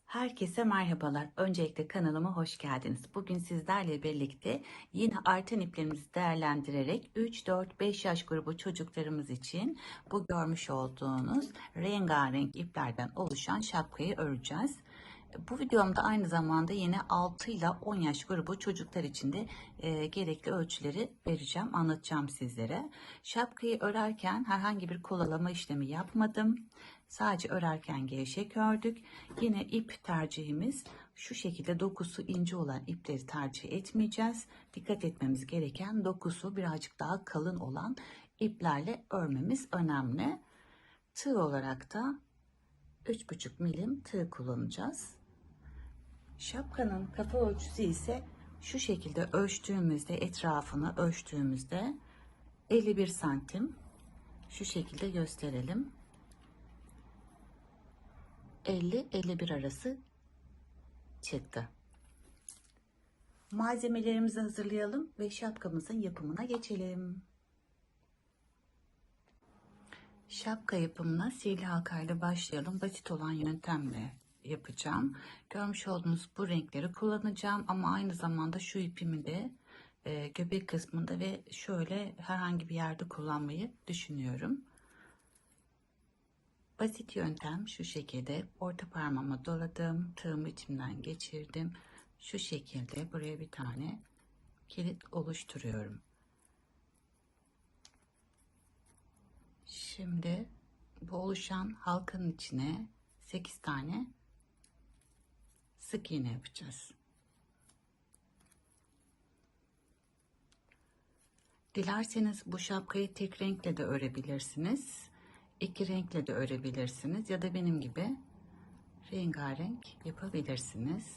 Herkese merhabalar. Öncelikle kanalıma hoş geldiniz. Bugün sizlerle birlikte yine artan iplerimizi değerlendirerek 3, 4, 5 yaş grubu çocuklarımız için bu görmüş olduğunuz rengarenk iplerden oluşan şapkayı öreceğiz. Bu videomda aynı zamanda yine 6 ile 10 yaş grubu çocuklar için de gerekli ölçüleri vereceğim, anlatacağım sizlere. Şapkayı örerken herhangi bir kolalama işlemi yapmadım. Sadece örerken gevşek ördük. Yine ip tercihimiz şu şekilde, dokusu ince olan ipleri tercih etmeyeceğiz. Dikkat etmemiz gereken dokusu birazcık daha kalın olan iplerle örmemiz önemli. Tığ olarak da 3,5 milim tığ kullanacağız. Şapkanın kafa ölçüsü ise şu şekilde ölçtüğümüzde, etrafını ölçtüğümüzde 51 santim. Şu şekilde gösterelim. 50-51 arası çıktı. Malzemelerimizi hazırlayalım ve şapkamızın yapımına geçelim. Şapka yapımına sihirli halkayla başlayalım. Basit olan yöntemle yapacağım. Görmüş olduğunuz bu renkleri kullanacağım ama aynı zamanda şu ipimi de göbek kısmında ve şöyle herhangi bir yerde kullanmayı düşünüyorum. Basit yöntem şu şekilde: orta parmağıma doladım, tığımı içimden geçirdim. Şu şekilde buraya bir tane kilit oluşturuyorum. Şimdi bu oluşan halkanın içine 8 tane sık iğne yapacağız. Dilerseniz bu şapkayı tek renkle de örebilirsiniz. 2 renkle de örebilirsiniz ya da benim gibi rengarenk yapabilirsiniz.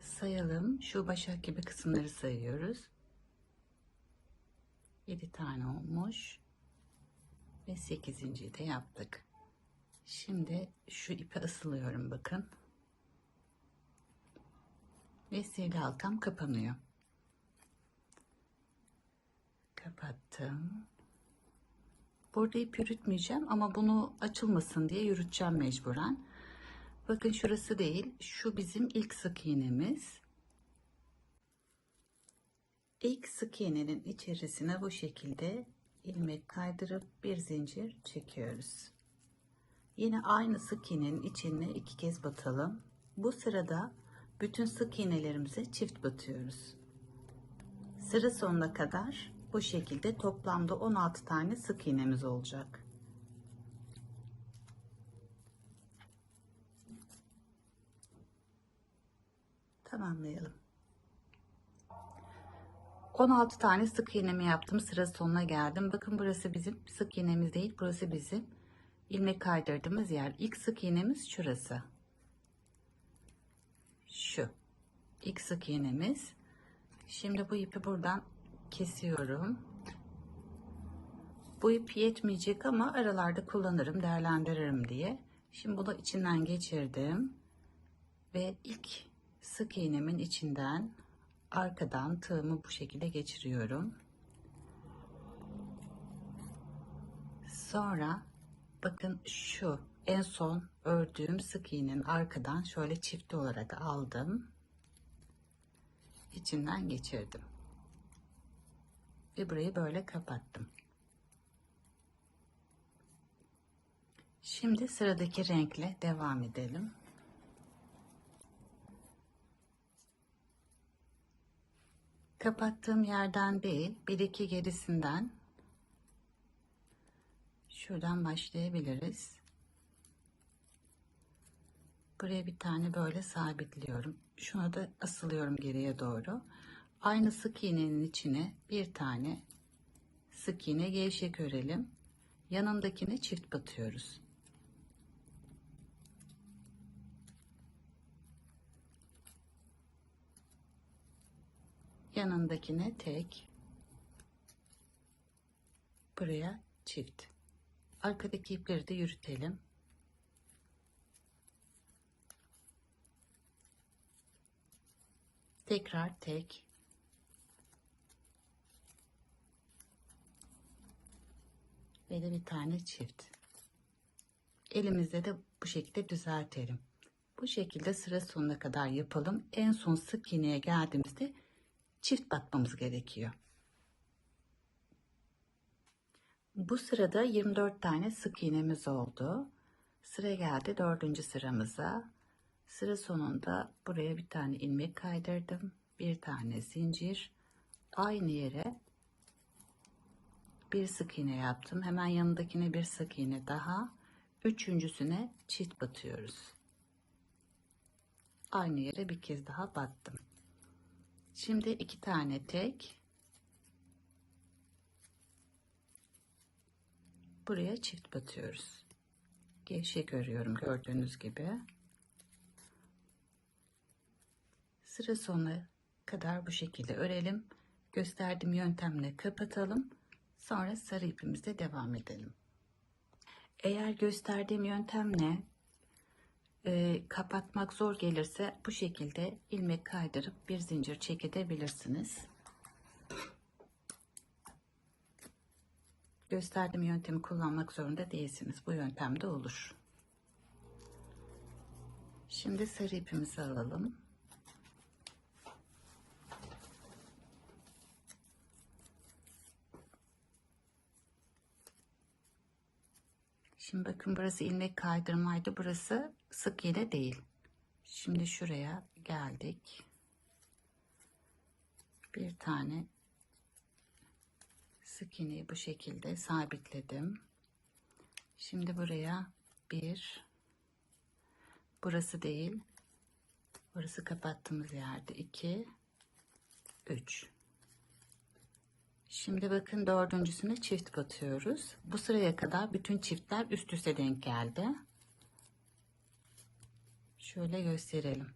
Sayalım. Şu başak gibi kısımları sayıyoruz. 7 tane olmuş ve 8.'yi de yaptık. Şimdi şu ipe asılıyorum, bakın. Ve sihirli halkam kapanıyor. Kapattım. Burada ip yürütmeyeceğim ama bunu açılmasın diye yürüteceğim mecburen. Bakın, şurası değil, şu bizim ilk sık iğnemiz. İlk sık iğnenin içerisine bu şekilde ilmek kaydırıp bir zincir çekiyoruz. Yine aynı sık iğnenin içine 2 kez batalım. Bu sırada bütün sık iğnelerimize çift batıyoruz. Sıra sonuna kadar bu şekilde toplamda 16 tane sık iğnemiz olacak. Tamamlayalım. 16 tane sık iğnemi yaptım. Sıra sonuna geldim. Bakın, burası bizim sık iğnemiz değil. Burası bizim ilmek kaydırdığımız yer. İlk sık iğnemiz şurası. Şu. İlk sık iğnemiz. Şimdi bu ipi buradan kesiyorum. Bu ip yetmeyecek ama aralarda kullanırım, değerlendiririm diye. Şimdi bunu içinden geçirdim. Ve ilk sık iğnemin içinden arkadan tığımı bu şekilde geçiriyorum. Sonra bakın, şu en son ördüğüm sık iğnenin arkadan şöyle çift olarak aldım. İçinden geçirdim. Ve burayı böyle kapattım. Şimdi sıradaki renkle devam edelim. Kapattığım yerden değil, bir iki gerisinden şuradan başlayabiliriz. Buraya bir tane böyle sabitliyorum. Şuna da asılıyorum geriye doğru. Aynı sık iğnenin içine bir tane sık iğne gevşek örelim. Yanındakine çift batıyoruz. Yanındakine tek, buraya çift. Arkadaki ipleri de yürütelim. Tekrar tek, ve de bir tane çift. Elimizde de bu şekilde düzeltelim. Bu şekilde sıra sonuna kadar yapalım. En son sık iğneye geldiğimizde çift batmamız gerekiyor. Bu sırada 24 tane sık iğnemiz oldu. Sıra geldi 4. sıramıza. Sıra sonunda buraya bir tane ilmek kaydırdım. Bir tane zincir. Aynı yere bir sık iğne yaptım. Hemen yanındakine bir sık iğne daha. Üçüncüsüne çift batıyoruz. Aynı yere bir kez daha battım. Şimdi 2 tane tek. Buraya çift batıyoruz. Gevşek örüyorum gördüğünüz gibi. Sıra sonuna kadar bu şekilde örelim. Gösterdiğim yöntemle kapatalım. Sonra sarı ipimizle devam edelim. Eğer gösterdiğim yöntemle kapatmak zor gelirse bu şekilde ilmek kaydırıp bir zincir çekebilirsiniz. Gösterdiğim yöntemi kullanmak zorunda değilsiniz. Bu yöntemde olur. Şimdi sarı ipimizi alalım. Şimdi bakın burası ilmek kaydırmaydı. Burası sık iğne değil. Şimdi şuraya geldik. Bir tane sık iğneyi bu şekilde sabitledim. Şimdi buraya bir, burası değil, burası kapattığımız yerde 2, 3. Şimdi bakın dördüncüsüne çift batıyoruz. Bu sıraya kadar bütün çiftler üst üste denk geldi. Şöyle gösterelim.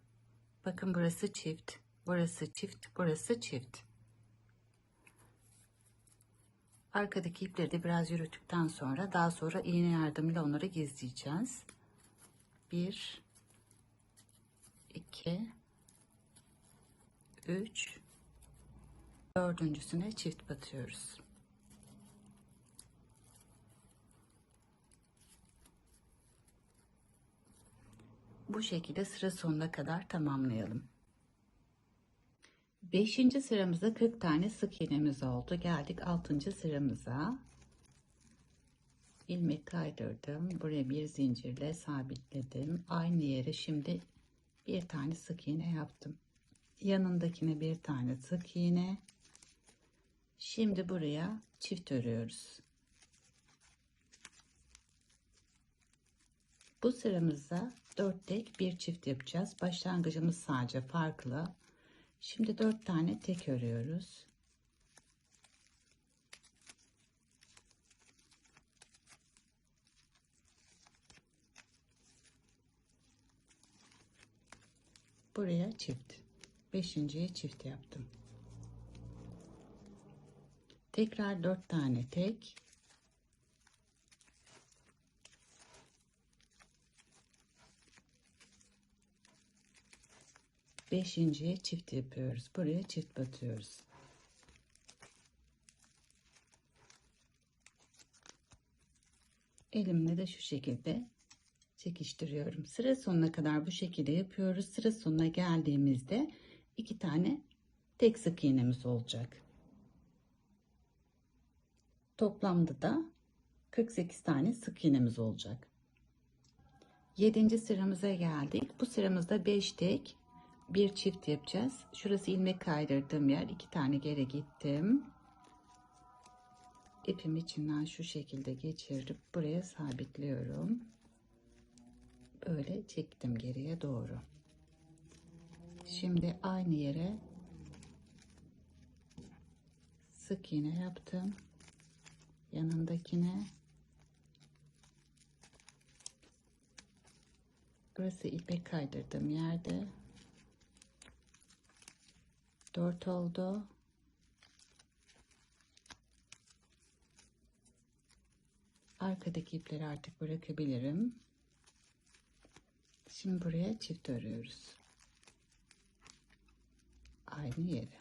Bakın burası çift, burası çift, burası çift. Arkadaki ipleri de biraz yürüttükten sonra daha sonra iğne yardımıyla onları gizleyeceğiz. 1, 2, 3, dördüncüsüne çift batıyoruz. Bu şekilde sıra sonuna kadar tamamlayalım. 5. sıramızda 40 tane sık iğnemiz oldu. Geldik 6. sıramıza. İlmek kaydırdım. Buraya bir zincirle sabitledim. Aynı yere şimdi bir tane sık iğne yaptım. Yanındakine bir tane sık iğne. Şimdi buraya çift örüyoruz. Bu sıramızda 4 tek bir çift yapacağız. Başlangıcımız sadece farklı. Şimdi 4 tane tek örüyoruz. Buraya çift. 5.'ye çift yaptım. Tekrar 4 tane tek. Beşinciye çift yapıyoruz. Buraya çift batıyoruz. Elimle de şu şekilde çekiştiriyorum. Sıra sonuna kadar bu şekilde yapıyoruz. Sıra sonuna geldiğimizde 2 tane tek sık iğnemiz olacak. Toplamda da 48 tane sık iğnemiz olacak. 7. sıramıza geldik. Bu sıramızda 5 tek bir çift yapacağız. Şurası ilmek kaydırdığım yer. 2 tane geri gittim. İpimi içinden şu şekilde geçirip buraya sabitliyorum. Böyle çektim geriye doğru. Şimdi aynı yere sık iğne yaptım. Yanındakine. Burası ilmek kaydırdığım yerde. 4 oldu. Arkadaki ipleri artık bırakabilirim. Şimdi buraya çift örüyoruz. Aynı yere.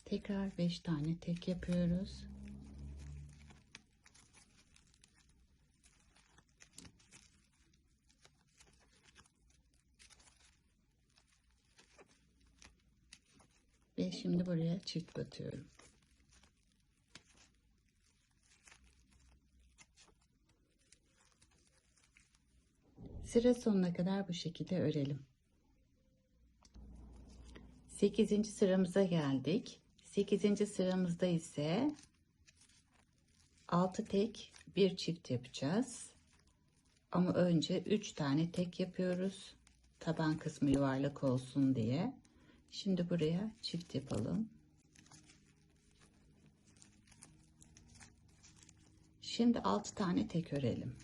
Tekrar 5 tane tek yapıyoruz. Ve şimdi buraya çift batıyorum. Sıra sonuna kadar bu şekilde örelim. 8. sıramıza geldik. 8. sıramızda ise 6 tek bir çift yapacağız. Ama önce 3 tane tek yapıyoruz. Taban kısmı yuvarlak olsun diye. Şimdi buraya çift yapalım. Şimdi 6 tane tek örelim.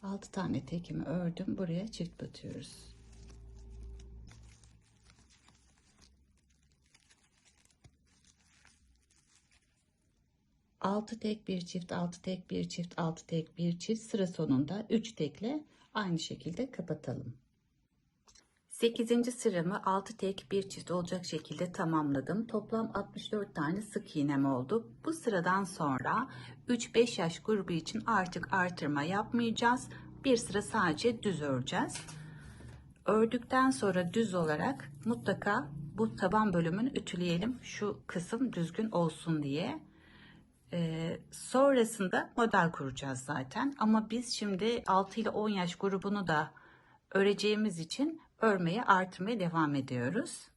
Altı tane tekimi ördüm. Buraya çift batıyoruz. Altı tek bir çift, altı tek bir çift, altı tek bir çift, sıra sonunda 3 tekle aynı şekilde kapatalım. 8. sıramı 6 tek bir çift olacak şekilde tamamladım. Toplam 64 tane sık iğnem oldu. Bu sıradan sonra 3-5 yaş grubu için artık artırma yapmayacağız. Bir sıra sadece düz öreceğiz. Ördükten sonra düz olarak mutlaka bu taban bölümünü ütüleyelim. Şu kısım düzgün olsun diye. Sonrasında model kuracağız zaten. Ama biz şimdi 6 ile 10 yaş grubunu da öreceğimiz için örmeye artırmaya devam ediyoruz.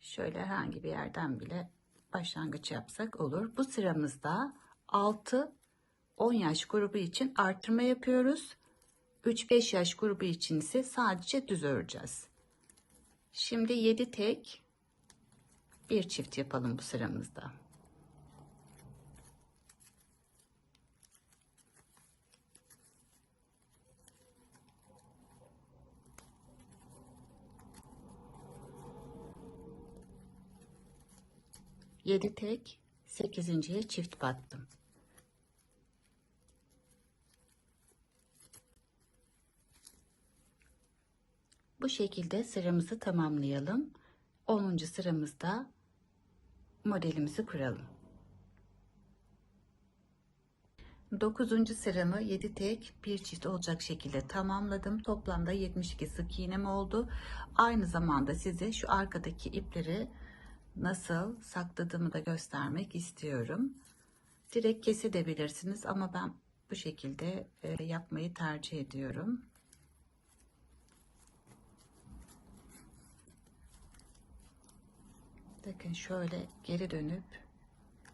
Şöyle herhangi bir yerden bile başlangıç yapsak olur. Bu sıramızda 6-10 yaş grubu için artırma yapıyoruz. 3-5 yaş grubu için ise sadece düz öreceğiz. Şimdi 7 tek bir çift yapalım bu sıramızda. Yedi tek, 8.'ye çift battım. Bu şekilde sıramızı tamamlayalım. 10. sıramızda modelimizi kuralım. 9. sıramı 7 tek bir çift olacak şekilde tamamladım. Toplamda 72 sık iğnem oldu. Aynı zamanda size şu arkadaki ipleri nasıl sakladığımı da göstermek istiyorum. Direkt kesebilirsiniz ama ben bu şekilde yapmayı tercih ediyorum. Bakın şöyle geri dönüp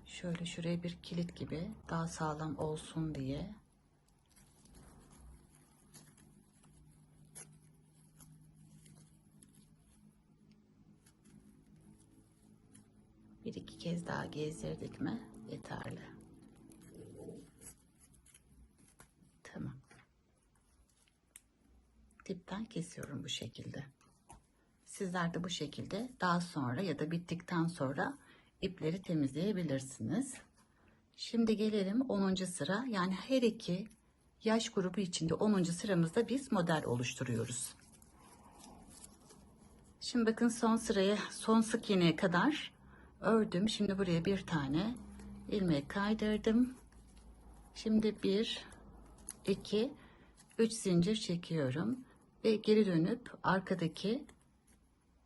şöyle şuraya bir kilit gibi daha sağlam olsun diye bir iki kez daha gezdirdik mi yeterli. Tamam. Dipten kesiyorum bu şekilde. Sizler de bu şekilde daha sonra ya da bittikten sonra ipleri temizleyebilirsiniz. Şimdi gelelim 10. sıra, yani her iki yaş grubu içinde 10. sıramızda biz model oluşturuyoruz. Şimdi bakın son sıraya, son sık iğneye kadar ördüm. Şimdi buraya bir tane ilmeği kaydırdım. Şimdi 1 2 3 zincir çekiyorum ve geri dönüp arkadaki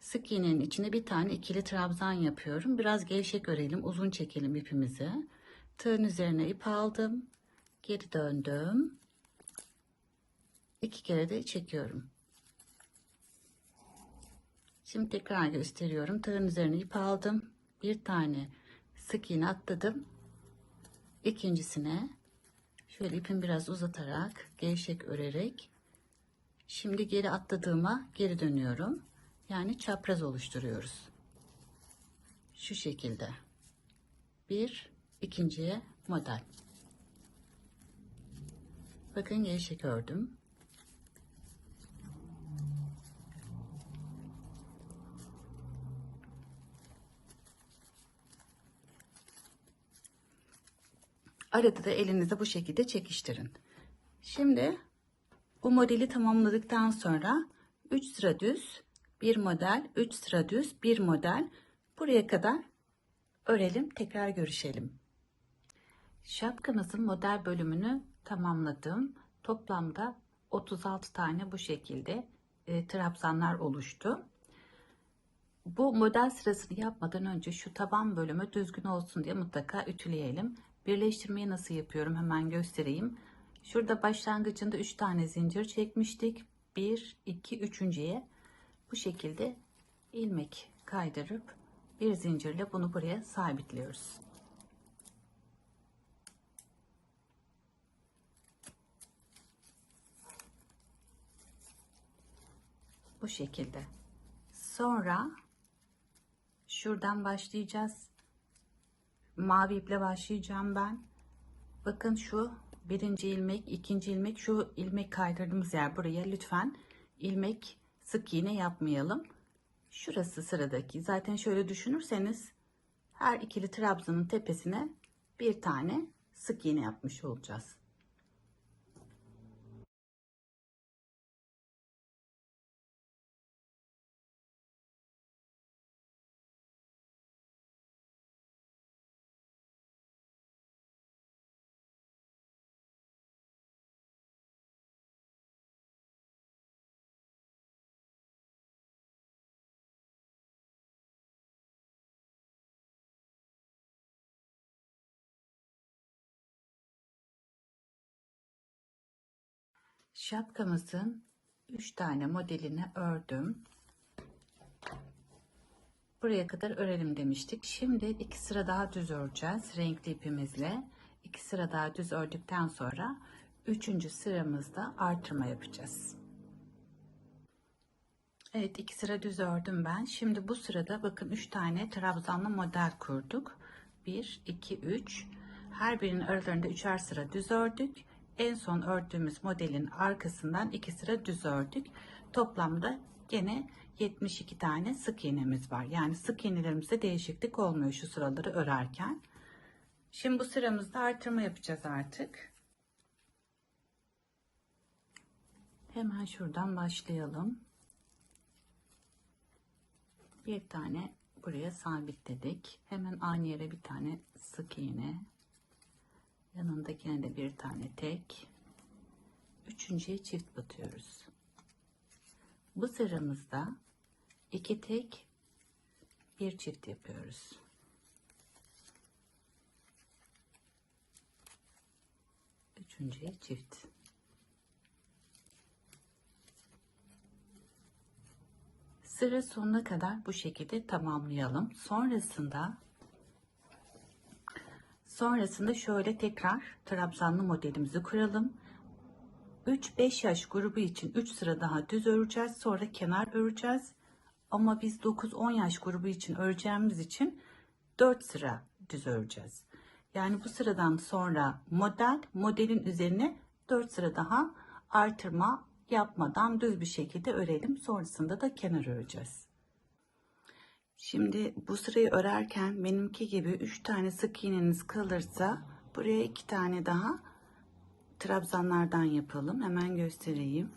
sık iğnenin içine bir tane ikili trabzan yapıyorum. Biraz gevşek örelim, uzun çekelim ipimizi. Tığın üzerine ip aldım, geri döndüm, 2 kere de çekiyorum. Şimdi tekrar gösteriyorum. Tığın üzerine ip aldım, bir tane sık iğne atladım, ikincisine şöyle ipimi biraz uzatarak gevşek örerek şimdi geri atladığıma geri dönüyorum. Yani çapraz oluşturuyoruz. Şu şekilde. Bir, ikinciye model. Bakın gevşek ördüm. Arada da elinizde bu şekilde çekiştirin. Şimdi bu modeli tamamladıktan sonra 3 sıra düz bir model, 3 sıra düz bir model, buraya kadar örelim, tekrar görüşelim. Şapkamızın model bölümünü tamamladım. Toplamda 36 tane bu şekilde trabzanlar oluştu. Bu model sırasını yapmadan önce şu taban bölümü düzgün olsun diye mutlaka ütüleyelim. Birleştirmeyi nasıl yapıyorum hemen göstereyim. Şurada başlangıcında 3 tane zincir çekmiştik. 1, 2, üçüncüye bu şekilde ilmek kaydırıp bir zincirle bunu buraya sabitliyoruz. Bu şekilde. Sonra şuradan başlayacağız. Mavi iple başlayacağım ben. Bakın şu birinci ilmek, ikinci ilmek, şu ilmek kaydırdığımız yer buraya lütfen ilmek sık iğne yapmayalım. Şurası sıradaki. Zaten şöyle düşünürseniz her ikili trabzanın tepesine bir tane sık iğne yapmış olacağız. Şapkamızın 3 tane modelini ördüm. Buraya kadar örelim demiştik. Şimdi 2 sıra daha düz öreceğiz renkli ipimizle. 2 sıra daha düz ördükten sonra 3. sıramızda artırma yapacağız. Evet, 2 sıra düz ördüm ben. Şimdi bu sırada bakın 3 tane trabzanlı model kurduk. 1, 2, 3. Her birinin aralarında 3'er sıra düz ördük. En son ördüğümüz modelin arkasından 2 sıra düz ördük. Toplamda gene 72 tane sık iğnemiz var. Yani sık iğnelerimizde değişiklik olmuyor şu sıraları örerken. Şimdi bu sıramızda artırma yapacağız artık. Hemen şuradan başlayalım. Bir tane buraya sabitledik. Hemen aynı yere bir tane sık iğne. Yanındakine de bir tane tek. Üçüncüye çift batıyoruz. Bu sıramızda 2 tek, bir çift yapıyoruz. Üçüncüye çift. Sıra sonuna kadar bu şekilde tamamlayalım. Sonrasında şöyle tekrar trabzanlı modelimizi kuralım. 3-5 yaş grubu için 3 sıra daha düz öreceğiz. Sonra kenar öreceğiz. Ama biz 9-10 yaş grubu için öreceğimiz için 4 sıra düz öreceğiz. Yani bu sıradan sonra modelin üzerine 4 sıra daha artırma yapmadan düz bir şekilde örelim. Sonrasında da kenar öreceğiz. Şimdi bu sırayı örerken benimki gibi 3 tane sık iğneniz kalırsa buraya 2 tane daha trabzanlardan yapalım. Hemen göstereyim.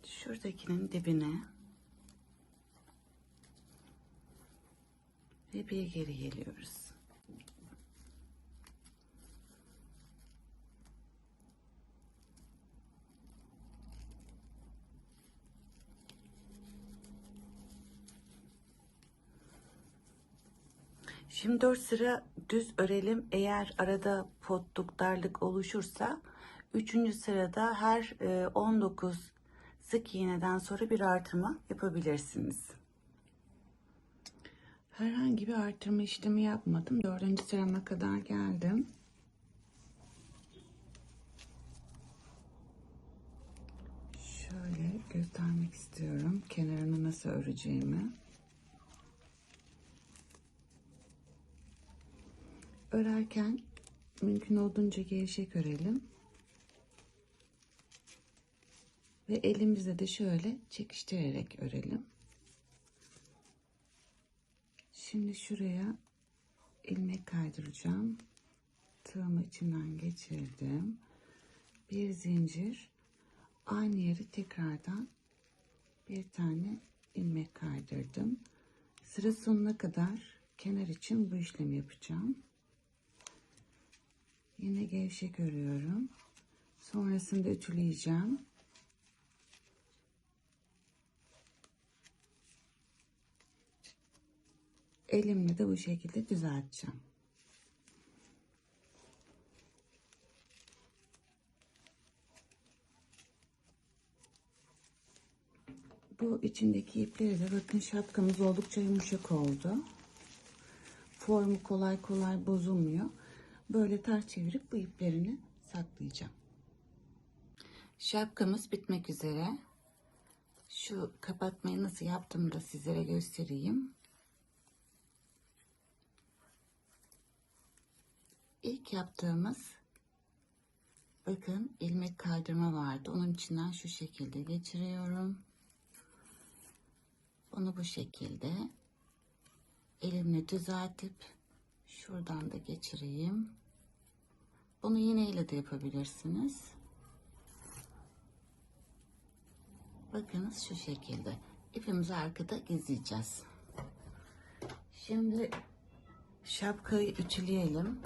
Şuradakinin dibine ve bir geri geliyoruz. Şimdi 4 sıra düz örelim. Eğer arada potluk, darlık oluşursa 3. sırada her 19 sık iğneden sonra bir artırma yapabilirsiniz. Herhangi bir artırma işlemi yapmadım. 4. sırama kadar geldim. Şöyle göstermek istiyorum kenarını nasıl öreceğimi. Örerken mümkün olduğunca gevşek örelim. Ve elimizle de şöyle çekiştirerek örelim. Şimdi şuraya ilmek kaydıracağım. Tığımı içinden geçirdim. bir zincir, aynı yeri tekrardan bir tane ilmek kaydırdım. Sıra sonuna kadar kenar için bu işlemi yapacağım. Yine gevşek örüyorum. Sonrasında ütüleyeceğim. Elimle de bu şekilde düzelteceğim. Bu içindeki ipleri de bakın, şapkamız oldukça yumuşak oldu. Formu kolay kolay bozulmuyor. Böyle ters çevirip bu iplerini saklayacağım. Şapkamız bitmek üzere. Şu kapatmayı nasıl yaptığımı da sizlere göstereyim. İlk yaptığımız, bakın, ilmek kaydırma vardı. Onun içinden şu şekilde geçiriyorum. Bunu bu şekilde elimle düzeltip şuradan da geçireyim. Bunu iğneyle de yapabilirsiniz. Bakınız şu şekilde. İpimizi arkada gizleyeceğiz. Şimdi şapkayı ütüleyelim.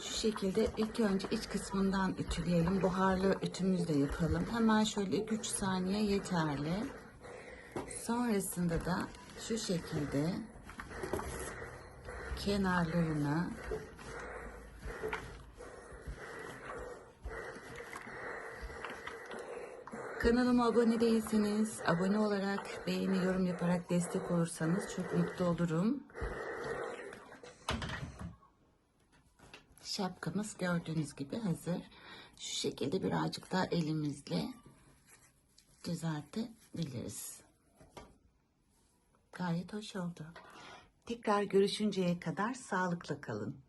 Şu şekilde ilk önce iç kısmından ütüleyelim. Buharlı ütümüzü de yapalım. Hemen şöyle 3 saniye yeterli. Sonrasında da şu şekilde kenarlarına kanalıma abone değilseniz abone olarak, beğeni, yorum yaparak destek olursanız çok mutlu olurum. Şapkamız gördüğünüz gibi hazır. Şu şekilde birazcık daha elimizle düzeltebiliriz. Gayet hoş oldu. Tekrar görüşünceye kadar sağlıkla kalın.